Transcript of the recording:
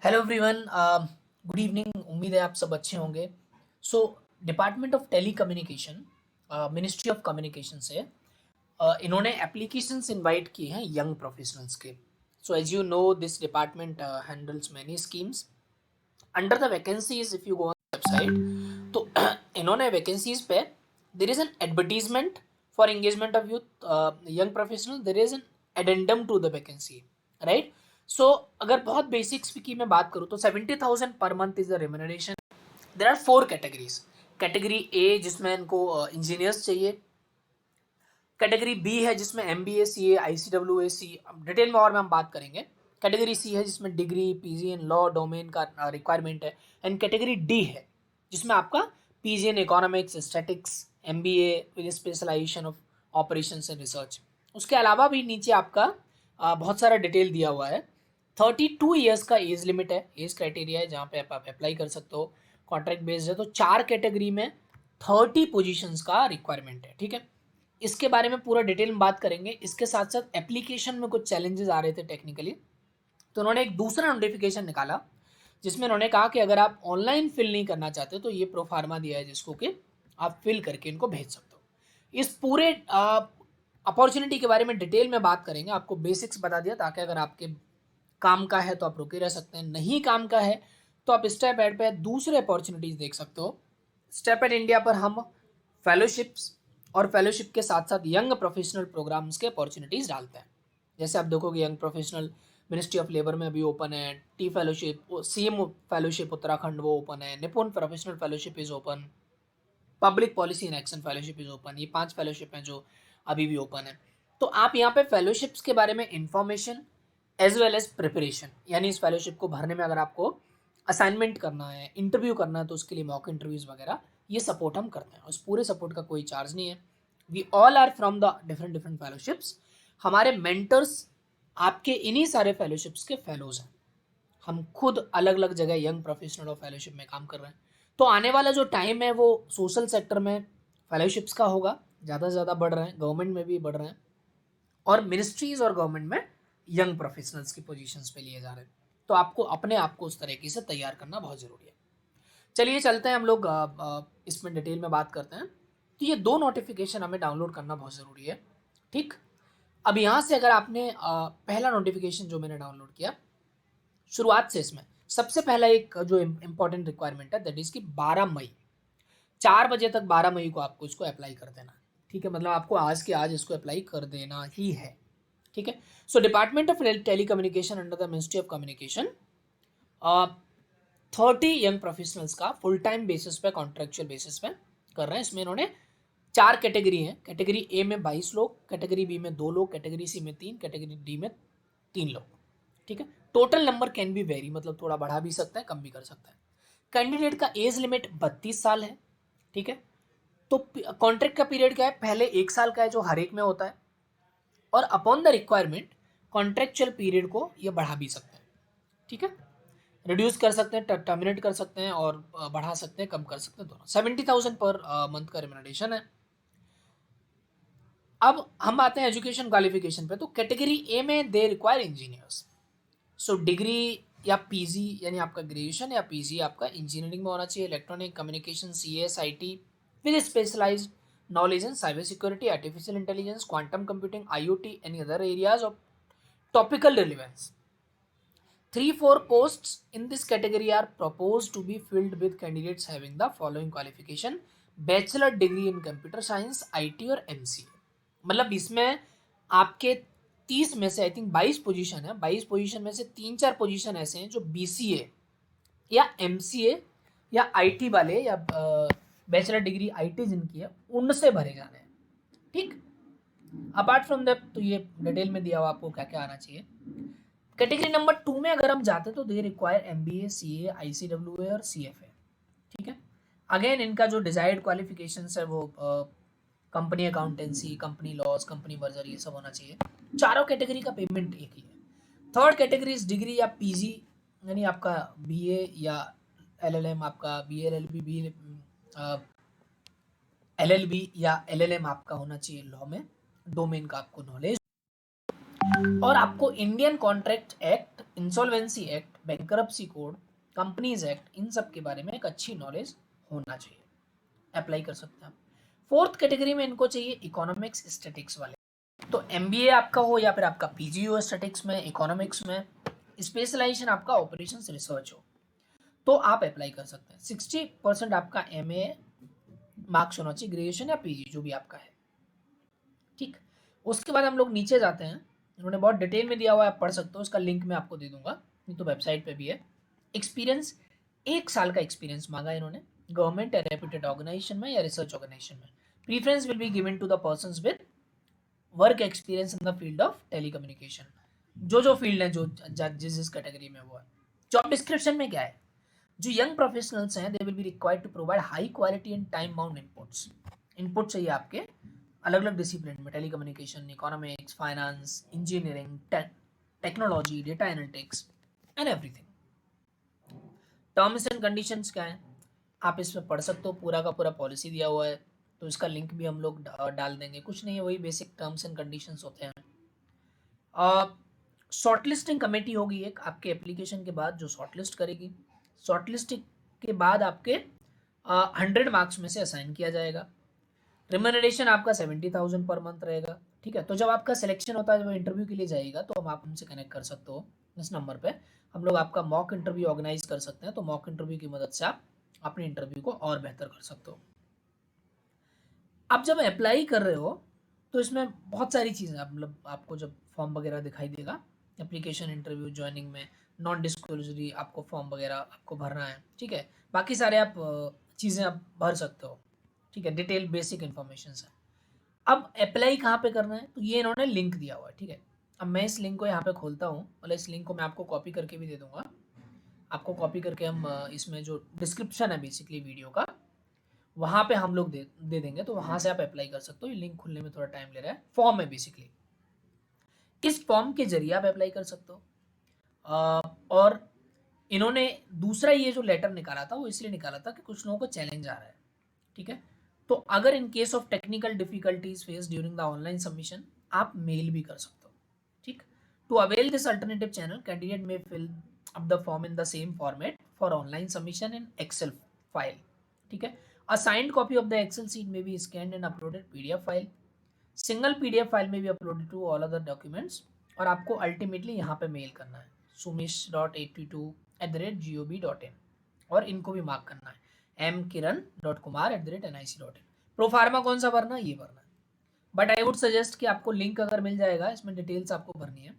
Hello everyone, good evening. उम्मीद है आप सब अच्छे होंगे। So department of telecommunication, ministry of communication से इन्होंने एप्लीकेशंस इनवाइट किए हैं यंग प्रोफेशनल्स के। So as you know this department handles many schemes under the vacancies. If you go on website तो इन्होंने वैकेंसीज पे there is an advertisement for engagement of youth young professional, there is an addendum to the vacancy, right. So अगर बहुत basics की मैं बात करूँ तो 70,000 per month is the remuneration. There are 4 categories. Category A जिसमें इनको इंजीनियर्स चाहिए, कैटेगरी बी है जिसमें MBA CA ICWA सी, डिटेल में और में हम बात करेंगे। कैटेगरी सी है जिसमें degree PG in law domain का रिक्वायरमेंट है। एंड कैटेगरी डी है जिसमें आपका PG in economics statics MBA with specialization of operations and research. उसके अलावा भी नीचे आपका बहुत सारा डिटेल दिया हुआ है। 32 ईयर्स का एज लिमिट है, एज क्राइटेरिया है जहाँ पे आप अप्लाई कर सकते हो। कॉन्ट्रैक्ट बेस्ड है तो 4 कैटेगरी में 30 पोजीशंस का रिक्वायरमेंट है, ठीक है। इसके बारे में पूरा डिटेल में बात करेंगे। इसके साथ साथ एप्लीकेशन में कुछ चैलेंजेस आ रहे थे टेक्निकली, तो उन्होंने एक दूसरा नोटिफिकेशन निकाला जिसमें उन्होंने कहा कि अगर आप ऑनलाइन फिल नहीं करना चाहते तो ये प्रोफार्मा दिया है जिसको कि आप फिल करके इनको भेज सकते हो। इस पूरे अपॉर्चुनिटी के बारे में डिटेल में बात करेंगे। आपको बेसिक्स बता दिया ताकि अगर आपके काम का है तो आप रुके रह सकते हैं, नहीं काम का है तो आप स्टेप एड पे दूसरे अपॉर्चुनिटीज देख सकते हो। स्टेप एड इंडिया पर हम फेलोशिप्स और फेलोशिप के साथ साथ यंग प्रोफेशनल प्रोग्राम्स के अपॉर्चुनिटीज डालते हैं। जैसे आप देखोगे young professional ministry of labour में अभी ओपन है, T fellowship, CM fellowship Uttarakhand वो ओपन है, निपुण professional fellowship is open, public policy in action fellowship is open. ये 5 फेलोशिप हैं जो अभी भी ओपन है। तो आप यहाँ पे फेलोशिप्स के बारे में information as well as preparation, यानी इस फेलोशिप को भरने में अगर आपको असाइनमेंट करना है, इंटरव्यू करना है तो उसके लिए मॉक इंटरव्यूज वगैरह ये सपोर्ट हम करते हैं। उस पूरे सपोर्ट का कोई चार्ज नहीं है। We all are from the different different fellowships. हमारे मेंटर्स आपके इन्हीं सारे फेलोशिप्स के फेलोज हैं। हम खुद अलग अलग जगह यंग प्रोफेशनल और फेलोशिप में काम कर रहे हैं। तो आने वाला जो टाइम है वो सोशल सेक्टर में फेलोशिप्स का होगा, ज़्यादा से ज़्यादा बढ़ रहे हैं, गवर्नमेंट में भी बढ़ रहे हैं और मिनिस्ट्रीज और गवर्नमेंट में यंग प्रोफेशनल्स की पोजीशंस पे लिए जा रहे हैं। तो अपने आप को उस तरीके से तैयार करना बहुत ज़रूरी है। चलिए चलते हैं हम लोग इसमें डिटेल में बात करते हैं। तो ये 2 नोटिफिकेशन हमें डाउनलोड करना बहुत ज़रूरी है, ठीक। अब यहाँ से अगर आपने पहला नोटिफिकेशन जो मैंने डाउनलोड किया, शुरुआत से इसमें सबसे पहला एक जो इम्पोर्टेंट रिक्वायरमेंट है दैट इज कि 12 मई 4 बजे तक 12 मई को आपको इसको अप्लाई कर देना है, ठीक है। मतलब आपको आज के आज इसको अप्लाई कर देना ही है, ठीक है। So department of telecommunication under the ministry of communication 30 young professionals का फुल टाइम बेसिस पे कॉन्ट्रेक्चुअल बेसिस पे कर रहे हैं। इसमें इन्होंने 4 कैटेगरी हैं। कैटेगरी ए में 22 लोग, कैटेगरी बी में 2 लोग, कैटेगरी सी में 3, कैटेगरी डी में 3 लोग, ठीक है। Total number can be very, मतलब थोड़ा बढ़ा भी सकता है कम भी कर सकता है। कैंडिडेट का एज लिमिट 32 साल है, ठीक है। तो कॉन्ट्रैक्ट का पीरियड क्या है, पहले 1 साल का है जो हर एक में होता है और upon the requirement contractual period को ये बढ़ा भी सकते हैं, ठीक है। रिड्यूस कर सकते हैं, टर्मिनेट कर सकते हैं और बढ़ा सकते हैं, कम कर सकते हैं, दोनों। 70,000 पर मंथ का रेम्युनरेशन है। अब हम आते हैं एजुकेशन क्वालिफिकेशन पे। तो कैटेगरी ए में they require engineers. So degree या पीजी यानी आपका ग्रेजुएशन या पीजी आपका इंजीनियरिंग में होना चाहिए, electronic communication CS IT with specialized knowledge in cyber security, artificial intelligence, quantum computing, IoT any other areas of topical relevance. 3-4 posts in this category are proposed to be filled with candidates having the following qualification: bachelor degree in computer science, IT और MCA। मतलब इसमें आपके 30 में से I think 22 position है, 22 position में से 3-4 position ऐसे हैं जो BCA या MCA या IT वाले या बैचलर डिग्री IT जिनकी है उनसे भरे जाने हैं, ठीक। अपार्ट फ्रॉम दैट तो ये डिटेल में दिया हुआ आपको क्या क्या आना चाहिए। कैटेगरी नंबर 2 में अगर हम जाते तो they require MBA CA ICWA और CFA, ठीक है। अगेन इनका जो डिजायर्ड क्वालिफिकेशंस है वो company accountancy, company laws, company merger, ये सब होना चाहिए। चारों कैटेगरी का पेमेंट एक ही है। थर्ड कैटेगरी इज डिग्री या PG, यानी आपका BA या LLM, आपका LLB या LLM आपका होना चाहिए लॉ में, डोमेन का आपको नॉलेज, और आपको Indian contract act insolvency act, bankruptcy code, companies act, इन सब के बारे में एक अच्छी नॉलेज होना चाहिए, अप्लाई कर सकते हैं आप। फोर्थ कैटेगरी में इनको चाहिए इकोनॉमिक्स स्टैटिक्स वाले, तो एमबीए आपका हो या फिर आपका पीजी हो स्टैटिक्स में, इकोनॉमिक्स में, स्पेशलाइजेशन आपका ऑपरेशंस रिसर्च हो, तो आप अप्लाई कर सकते हैं। 60% आपका एमए मार्क्स होना चाहिए, ग्रेजुएशन या पीजी जो भी आपका है, ठीक। उसके बाद हम लोग नीचे जाते हैं, इन्होंने बहुत डिटेल में दिया हुआ है, आप पढ़ सकते हो, उसका लिंक मैं आपको दे दूंगा, नहीं तो वेबसाइट पे भी है। एक्सपीरियंस, 1 साल का एक्सपीरियंस मांगा इन्होंने, गवर्नमेंट या रेप्यूटेड ऑर्गेनाइजेशन में या रिसर्च ऑर्गेनाइजेशन में। Preference will be given to the persons with work experience in the field of telecommunication, जो फील्ड है, जो जिस कैटेगरी में वो है। जॉब डिस्क्रिप्शन में क्या है, जो यंग प्रोफेशनल्स हैं they will be required to provide high quality and time bound inputs, input चाहिए आपके अलग अलग डिसिप्लिन में, telecommunication, economics, finance, engineering, technology, data analytics and everything. Terms and conditions क्या है, आप इसमें पढ़ सकते हो, पूरा का पूरा पॉलिसी दिया हुआ है, तो इसका लिंक भी हम लोग डाल देंगे। कुछ नहीं है, वही बेसिक टर्म्स एंड कंडीशंस होते हैं। शॉर्टलिस्टिंग कमेटी होगी एक आपके एप्लीकेशन के बाद जो शॉर्टलिस्ट करेगी, शॉर्टलिस्टिंग के बाद आपके 100 मार्क्स में से असाइन किया जाएगा। रिम्यूनरेशन आपका 70,000 पर मंथ रहेगा, ठीक है। तो जब आपका सिलेक्शन होता है, जब इंटरव्यू के लिए जाएगा, तो हम आप हमसे कनेक्ट कर सकते हो इस नंबर पे, हम लोग आपका मॉक इंटरव्यू ऑर्गेनाइज कर सकते हैं, तो मॉक इंटरव्यू की मदद से आप अपने इंटरव्यू को और बेहतर कर सकते हो। आप जब अप्लाई कर रहे हो तो इसमें बहुत सारी चीज़ें, मतलब आपको जब फॉर्म वगैरह दिखाई देगा, एप्लीकेशन, इंटरव्यू, ज्वाइनिंग में नॉन डिस्क्लोजरी आपको फॉर्म वगैरह आपको भरना है, ठीक है। बाकी सारे आप चीज़ें आप भर सकते हो, ठीक है, डिटेल बेसिक इन्फॉर्मेशन है। अब अप्लाई कहाँ पे करना है, तो ये इन्होंने लिंक दिया हुआ है, ठीक है। अब मैं इस लिंक को यहाँ पे खोलता हूँ, मतलब इस लिंक को मैं आपको कॉपी करके भी दे दूंगा, आपको कॉपी करके हम इसमें जो डिस्क्रिप्शन है बेसिकली वीडियो का, वहाँ पे हम लोग दे देंगे, तो वहाँ से आप अप्लाई कर सकते हो। ये लिंक खुलने में थोड़ा टाइम ले रहा है, फॉर्म है बेसिकली, इस फॉर्म के जरिए आप अप्लाई कर सकते हो। और इन्होंने दूसरा ये जो लेटर निकाला था वो इसलिए निकाला था कि कुछ लोगों को चैलेंज आ रहा है, ठीक है। तो अगर in case of technical difficulties face during the online submission, आप मेल भी कर सकते हो, ठीक। To avail this alternative channel, candidate may fill up the form in the same format for online submission in Excel file, ठीक है। A signed copy of the Excel sheet may be scanned and uploaded PDF file, single PDF file may be uploaded to all other documents, और आपको ultimately यहाँ पे mail करना है sumish.82@gov.in, और इनको भी मार्क करना है mkiran.kumar@nic.in। प्रोफार्मा कौन सा भरना है, ये भरना है। बट आई वुड सजेस्ट कि आपको लिंक अगर मिल जाएगा, इसमें डिटेल्स आपको भरनी है,